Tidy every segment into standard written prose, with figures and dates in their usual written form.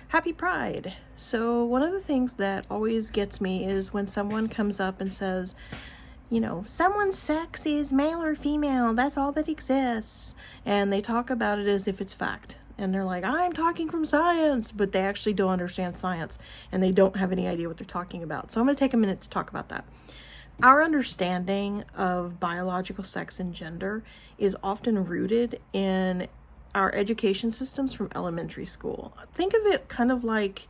Happy Pride. So, one of the things that always gets me is when someone comes up and says, someone's sex is male or female, that's all that exists. And they talk about it as if it's fact. And they're like, I'm talking from science, but they actually don't understand science and they don't have any idea what they're talking about. So, I'm going to take a minute to talk about that. Our understanding of biological sex and gender is often rooted in our education systems from elementary school. Think of it kind of like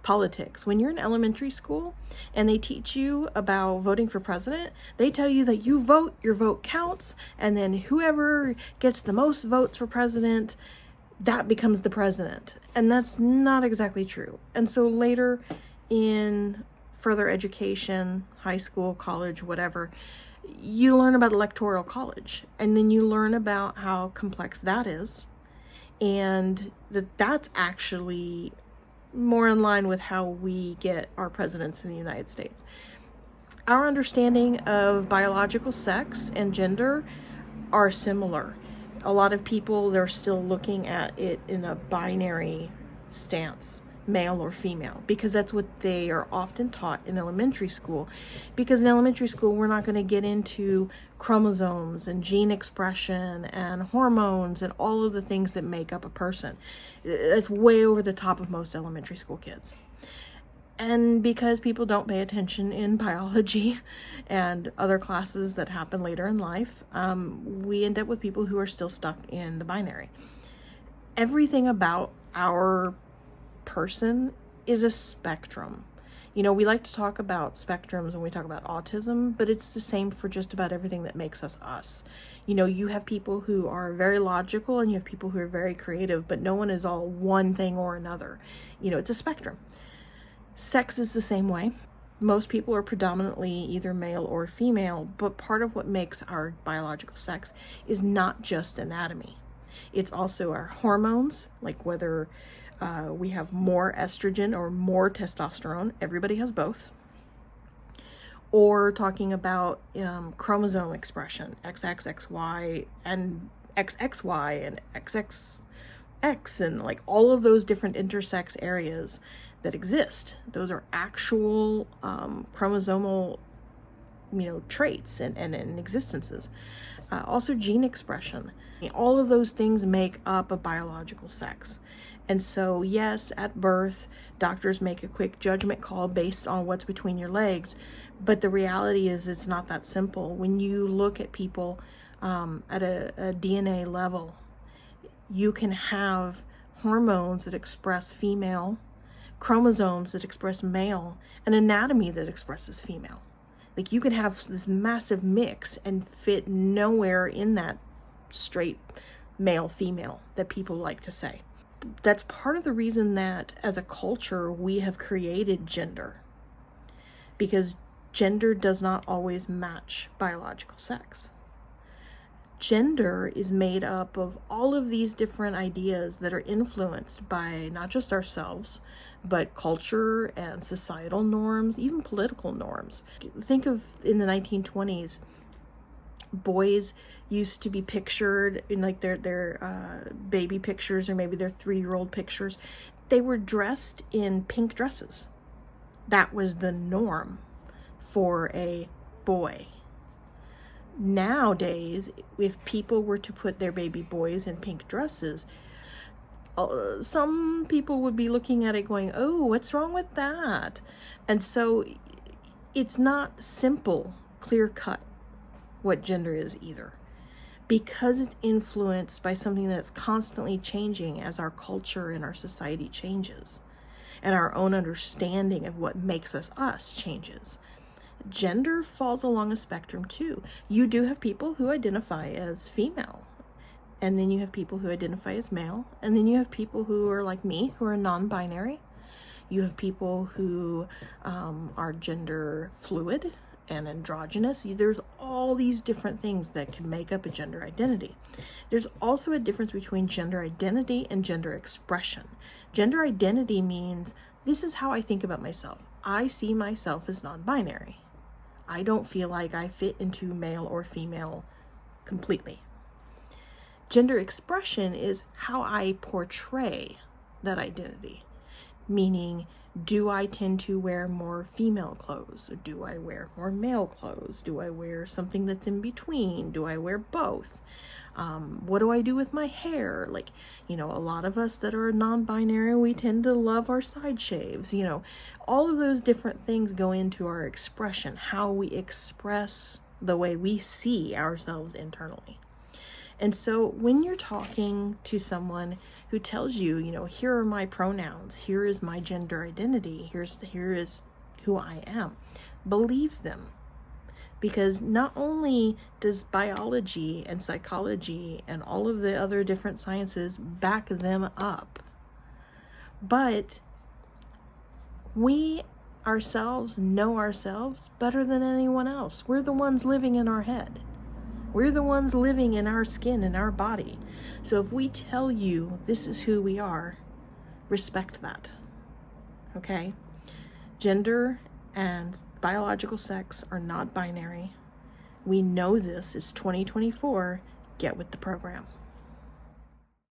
politics. When you're in elementary school and they teach you about voting for president, they tell you that you vote, your vote counts, and then whoever gets the most votes for president, that becomes the president. And that's not exactly true. And so later in further education, high school, college, whatever, you learn about electoral college, and then you learn about how complex that is, and that's actually more in line with how we get our presidents in the United States. Our understanding of biological sex and gender are similar. A lot of people, they're still looking at it in a binary stance, male or female, because that's what they are often taught in elementary school. Because in elementary school, we're not going to get into chromosomes and gene expression and hormones and all of the things that make up a person. That's way over the top of most elementary school kids. And because people don't pay attention in biology and other classes that happen later in life, we end up with people who are still stuck in the binary. Everything about our person is a spectrum. We like to talk about spectrums when we talk about autism, but it's the same for just about everything that makes us us. You have people who are very logical and you have people who are very creative, but no one is all one thing or another. It's a spectrum. Sex is the same way. Most people are predominantly either male or female, but part of what makes our biological sex is not just anatomy. It's also our hormones, like whether we have more estrogen or more testosterone. Everybody has both. Or talking about chromosome expression, XXXY and XXY and XXX, and like all of those different intersex areas that exist. Those are actual chromosomal traits and existences. Also gene expression. All of those things make up a biological sex. And so, yes, at birth, doctors make a quick judgment call based on what's between your legs. But the reality is it's not that simple. When you look at people at a DNA level, you can have hormones that express female, chromosomes that express male, and anatomy that expresses female. Like, you can have this massive mix and fit nowhere in that straight male-female that people like to say. That's part of the reason that as a culture we have created gender, because gender does not always match biological sex. Gender is made up of all of these different ideas that are influenced by not just ourselves, but culture and societal norms, even political norms. Think of in the 1920s, boys used to be pictured in like their baby pictures or maybe their 3-year-old pictures. They were dressed in pink dresses. That was the norm for a boy. Nowadays, if people were to put their baby boys in pink dresses, some people would be looking at it going, oh, what's wrong with that? And so it's not simple, clear cut what gender is either, because it's influenced by something that's constantly changing as our culture and our society changes, and our own understanding of what makes us changes. Gender falls along a spectrum too. You do have people who identify as female, and then you have people who identify as male, and then you have people who are like me, who are non-binary. You have people who are gender fluid and androgynous. There's all these different things that can make up a gender identity. There's also a difference between gender identity and gender expression. Gender identity means this is how I think about myself. I see myself as non-binary. I don't feel like I fit into male or female completely. Gender expression is how I portray that identity. meaning, do I tend to wear more female clothes? Or do I wear more male clothes? Do I wear something that's in between? Do I wear both? What do I do with my hair? Like, a lot of us that are non-binary, we tend to love our side shaves. All of those different things go into our expression, how we express the way we see ourselves internally. And so when you're talking to someone who tells you, here are my pronouns, here is my gender identity, here is who I am, believe them. Because not only does biology and psychology and all of the other different sciences back them up, but we ourselves know ourselves better than anyone else. We're the ones living in our head. We're the ones living in our skin, in our body. So if we tell you this is who we are, respect that. Okay? Gender and biological sex are not binary. We know this. It's 2024. Get with the program.